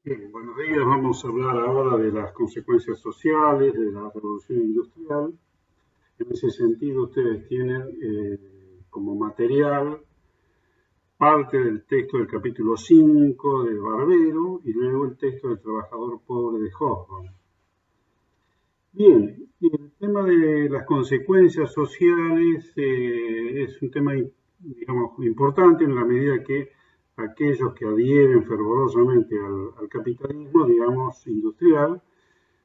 Bien, buenos días. Vamos a hablar ahora de las consecuencias sociales de la revolución industrial. En ese sentido, ustedes tienen como material parte del texto del capítulo 5 de Barbero y luego el texto del trabajador pobre de Hobsbawm. Bien, y el tema de las consecuencias sociales es un tema, digamos, importante en la medida que aquellos que adhieren fervorosamente al capitalismo, digamos, industrial,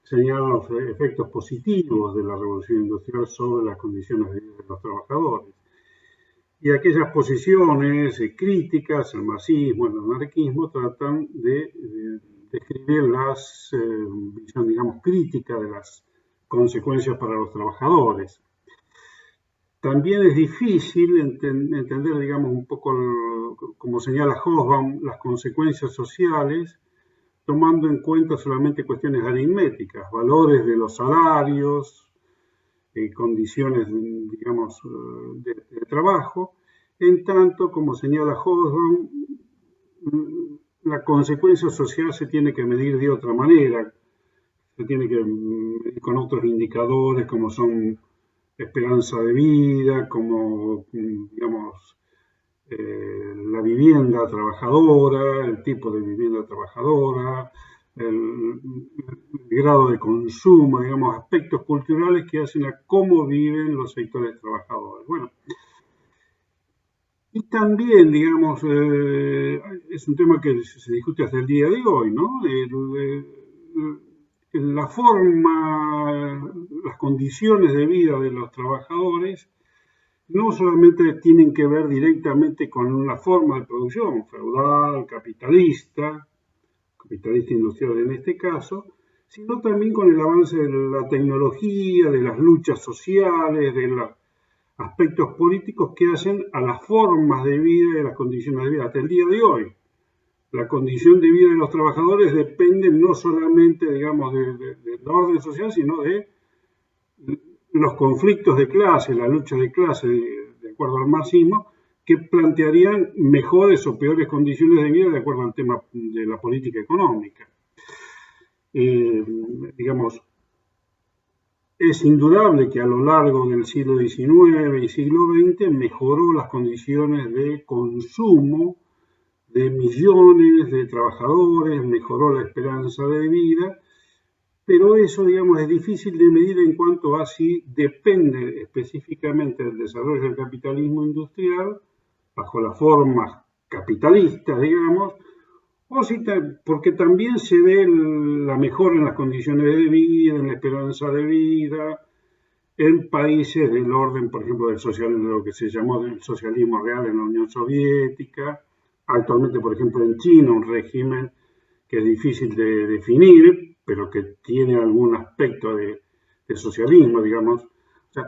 señalan los efectos positivos de la revolución industrial sobre las condiciones de vida de los trabajadores. Y aquellas posiciones críticas, el marxismo, el anarquismo, tratan de describir las visión, digamos, crítica de las consecuencias para los trabajadores. También es difícil entender, digamos, un poco, como señala Hobsbawm, las consecuencias sociales, tomando en cuenta solamente cuestiones aritméticas, valores de los salarios, condiciones, digamos, de trabajo, en tanto, como señala Hobsbawm, la consecuencia social se tiene que medir de otra manera, se tiene que medir con otros indicadores como son esperanza de vida, como, digamos, la vivienda trabajadora, el tipo de vivienda trabajadora, el, el grado de consumo, digamos, aspectos culturales que hacen a cómo viven los sectores trabajadores. Bueno, y también, digamos, es un tema que se discute hasta el día de hoy, ¿no? La forma, las condiciones de vida de los trabajadores no solamente tienen que ver directamente con la forma de producción, feudal, capitalista industrial en este caso, sino también con el avance de la tecnología, de las luchas sociales, de los aspectos políticos que hacen a las formas de vida y a las condiciones de vida. Hasta el día de hoy, la condición de vida de los trabajadores depende no solamente, digamos, de la orden social, sino de los conflictos de clase, la lucha de clase, de acuerdo al marxismo, que plantearían mejores o peores condiciones de vida de acuerdo al tema de la política económica. Eh, digamos, es indudable que a lo largo del siglo XIX y siglo XX mejoró las condiciones de consumo de millones de trabajadores, mejoró la esperanza de vida, pero eso, digamos, es difícil de medir en cuanto a si depende específicamente del desarrollo del capitalismo industrial, bajo las formas capitalistas, digamos, o si porque también se ve la mejora en las condiciones de vida, en la esperanza de vida, en países del orden, por ejemplo, de lo que se llamó el socialismo real en la Unión Soviética, actualmente, por ejemplo, en China, un régimen que es difícil de definir, pero que tiene algún aspecto de socialismo, digamos. O sea,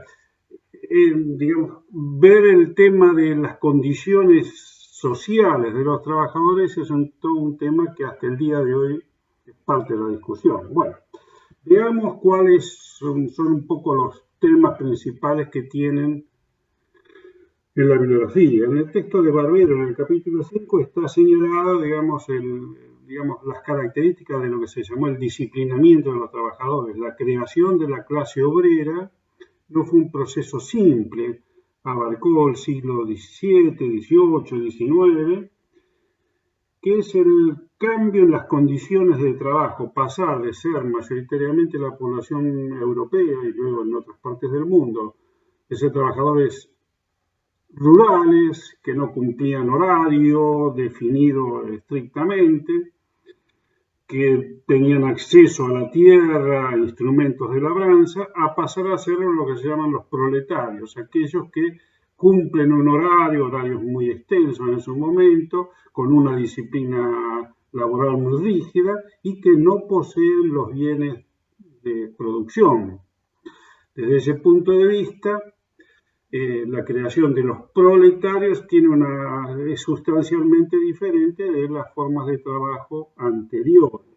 digamos, ver el tema de las condiciones sociales de los trabajadores es todo un tema que hasta el día de hoy es parte de la discusión. Bueno, veamos cuáles son un poco los temas principales que tienen en la bibliografía. En el texto de Barbero, en el capítulo 5, está señalada, digamos, las características de lo que se llamó el disciplinamiento de los trabajadores. La creación de la clase obrera no fue un proceso simple, abarcó el siglo XVII, XVIII, XIX, que es el cambio en las condiciones de trabajo, pasar de ser mayoritariamente la población europea y luego en otras partes del mundo, de ser trabajadores rurales que no cumplían horario definido estrictamente, que tenían acceso a la tierra, a instrumentos de labranza, a pasar a ser lo que se llaman los proletarios, aquellos que cumplen un horario, horarios muy extensos en su momento, con una disciplina laboral muy rígida y que no poseen los bienes de producción. Desde ese punto de vista, la creación de los proletarios es sustancialmente diferente de las formas de trabajo anteriores.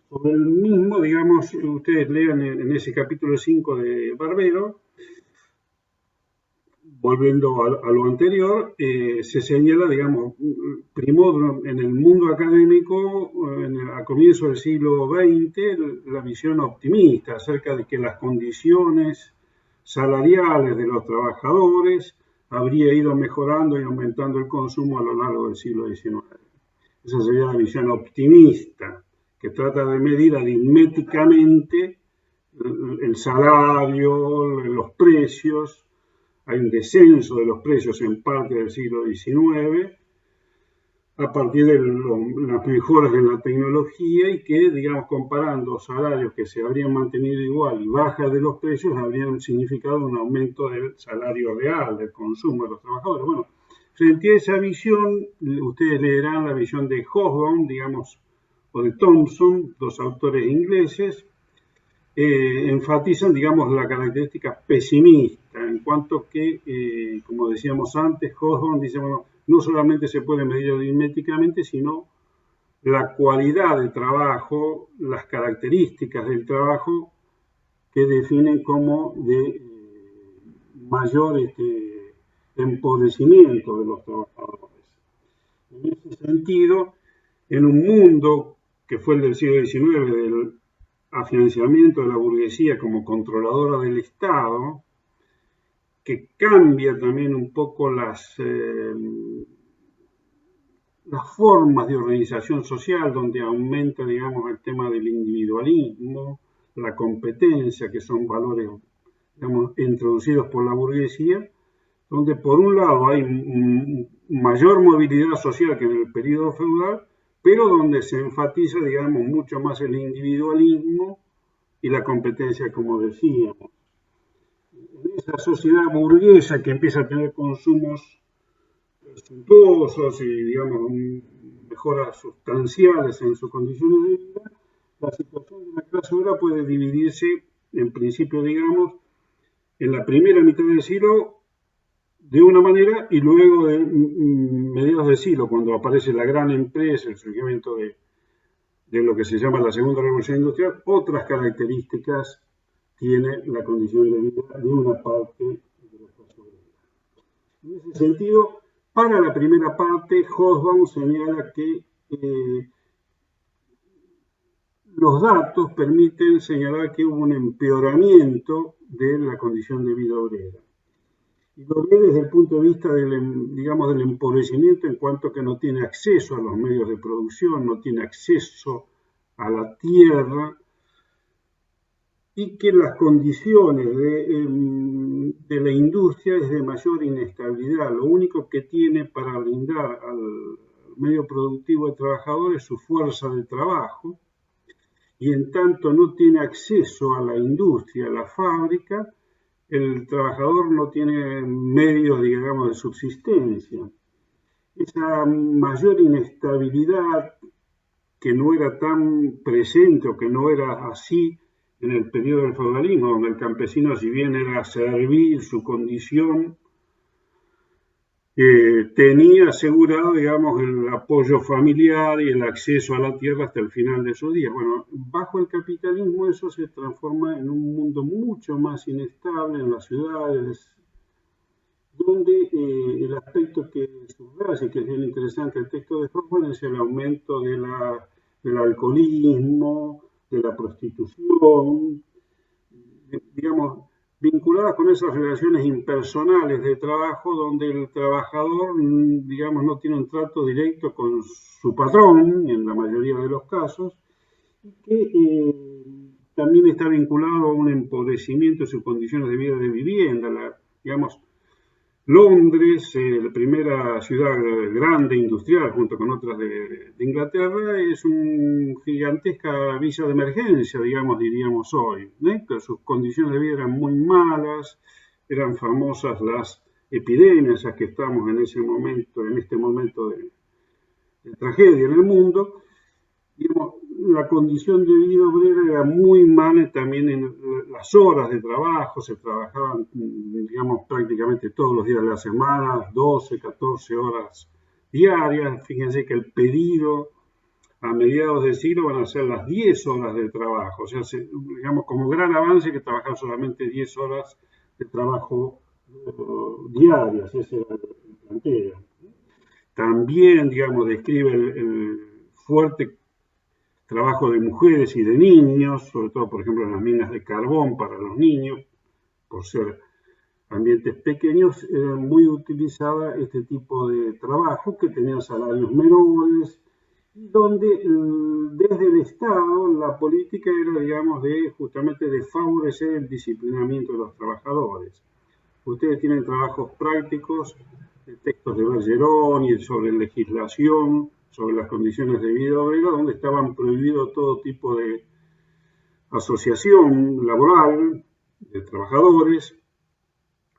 Sobre el mismo, digamos, ustedes lean en ese capítulo 5 de Barbero, volviendo a lo anterior, se señala, digamos, primó en el mundo académico, a comienzos del siglo XX, la visión optimista acerca de que las condiciones salariales de los trabajadores habría ido mejorando y aumentando el consumo a lo largo del siglo XIX. Esa sería la visión optimista, que trata de medir aritméticamente el salario, los precios. Hay un descenso de los precios en parte del siglo XIX a partir de las mejoras en la tecnología y que, digamos, comparando salarios que se habrían mantenido igual y bajas de los precios, habrían significado un aumento del salario real, del consumo de los trabajadores. Bueno, frente a esa visión, ustedes leerán la visión de Hobsbawm, digamos, o de Thompson, dos autores ingleses, enfatizan, digamos, la característica pesimista, en cuanto que, como decíamos antes, Hobsbawm dice, bueno, no solamente se puede medir aritméticamente, sino la cualidad del trabajo, las características del trabajo que definen como de mayor empobrecimiento de los trabajadores. En ese sentido, en un mundo que fue el del siglo XIX, del afianzamiento de la burguesía como controladora del Estado, que cambia también un poco las formas de organización social, donde aumenta, digamos, el tema del individualismo, la competencia, que son valores, digamos, introducidos por la burguesía, donde por un lado hay mayor movilidad social que en el periodo feudal, pero donde se enfatiza, digamos, mucho más el individualismo y la competencia, como decíamos. En esa sociedad burguesa que empieza a tener consumos suntuosos y, digamos, mejoras sustanciales en sus condiciones de vida, la situación de la clase obrera puede dividirse, en principio, digamos, en la primera mitad del siglo de una manera y luego de mediados del siglo, cuando aparece la gran empresa, el surgimiento de lo que se llama la segunda revolución industrial, otras características tiene la condición de vida de una parte de la clase obrera. En ese sentido, para la primera parte, Hobsbawm señala que los datos permiten señalar que hubo un empeoramiento de la condición de vida obrera. Y lo ve desde el punto de vista del, digamos, del empobrecimiento en cuanto que no tiene acceso a los medios de producción, no tiene acceso a la tierra, y que las condiciones de la industria es de mayor inestabilidad. Lo único que tiene para brindar al medio productivo de trabajadores es su fuerza de trabajo, y en tanto no tiene acceso a la industria, a la fábrica, el trabajador no tiene medios, digamos, de subsistencia. Esa mayor inestabilidad que no era tan presente o que no era así en el periodo del feudalismo, donde el campesino, si bien era servil su condición, tenía asegurado, digamos, el apoyo familiar y el acceso a la tierra hasta el final de sus días. Bueno, bajo el capitalismo eso se transforma en un mundo mucho más inestable en las ciudades, donde el aspecto que subraya y que es bien interesante el texto de Hobsbawm es el aumento del alcoholismo, de la prostitución, digamos, vinculadas con esas relaciones impersonales de trabajo donde el trabajador, digamos, no tiene un trato directo con su patrón, en la mayoría de los casos, y que también está vinculado a un empobrecimiento de sus condiciones de vida de vivienda. Digamos, Londres, la primera ciudad grande industrial, junto con otras de Inglaterra, es una gigantesca villa de emergencia, digamos, diríamos hoy. Que sus condiciones de vida eran muy malas, eran famosas las epidemias a que estamos en este momento de tragedia en el mundo. Digamos, la condición de vida obrera era muy mala también en las horas de trabajo, se trabajaban, digamos, prácticamente todos los días de la semana, 12, 14 horas diarias. Fíjense que el pedido a mediados del siglo van a ser las 10 horas de trabajo, o sea, digamos, como gran avance que trabajar solamente 10 horas de trabajo diarias, ese era el planteo. También, digamos, describe el fuerte trabajo de mujeres y de niños, sobre todo, por ejemplo, en las minas de carbón para los niños, por ser ambientes pequeños, era muy utilizada este tipo de trabajo que tenía salarios menores y donde desde el Estado la política era, digamos, de justamente de favorecer el disciplinamiento de los trabajadores. Ustedes tienen trabajos prácticos, textos de Bergeron y sobre legislación, sobre las condiciones de vida obrera, donde estaban prohibidos todo tipo de asociación laboral de trabajadores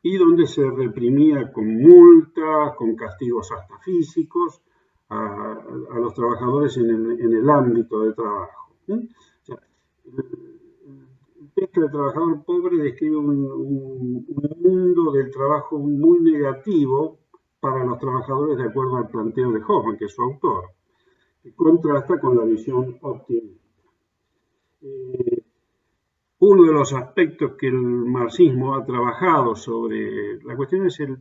y donde se reprimía con multas, con castigos hasta físicos a los trabajadores en el ámbito de trabajo. O sea, el texto del trabajador pobre describe un mundo del trabajo muy negativo para los trabajadores de acuerdo al planteo de Hoffman, que es su autor, que contrasta con la visión optimista. Uno de los aspectos que el marxismo ha trabajado sobre la cuestión es el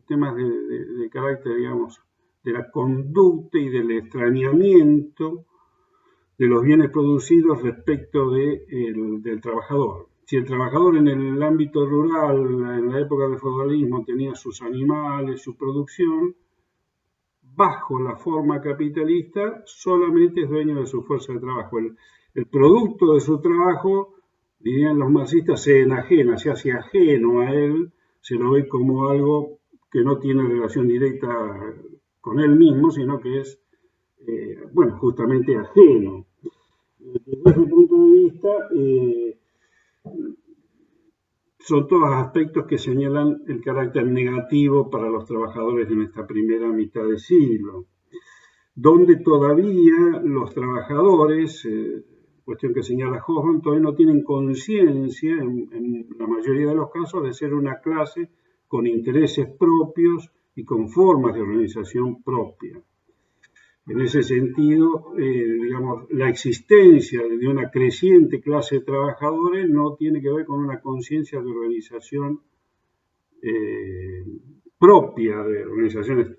tema de carácter, digamos, de la conducta y del extrañamiento de los bienes producidos respecto del trabajador. Si el trabajador en el ámbito rural, en la época del feudalismo, tenía sus animales, su producción, bajo la forma capitalista, solamente es dueño de su fuerza de trabajo. El producto de su trabajo, dirían los marxistas, se enajena, se hace ajeno a él, se lo ve como algo que no tiene relación directa con él mismo, sino que es, bueno, justamente ajeno. Desde ese punto de vista, son todos aspectos que señalan el carácter negativo para los trabajadores en esta primera mitad de siglo, donde todavía los trabajadores, cuestión que señala Hoffman, todavía no tienen conciencia, en la mayoría de los casos, de ser una clase con intereses propios y con formas de organización propia. En ese sentido, digamos, la existencia de una creciente clase de trabajadores no tiene que ver con una conciencia de organización propia de organizaciones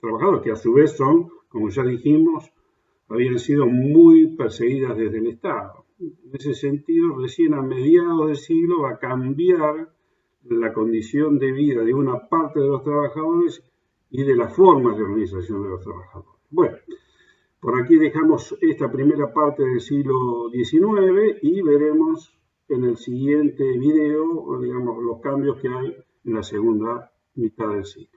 trabajadoras, que a su vez son, como ya dijimos, habían sido muy perseguidas desde el Estado. En ese sentido, recién a mediados del siglo va a cambiar la condición de vida de una parte de los trabajadores y de las formas de organización de los trabajadores. Bueno, por aquí dejamos esta primera parte del siglo XIX y veremos en el siguiente video, digamos, los cambios que hay en la segunda mitad del siglo.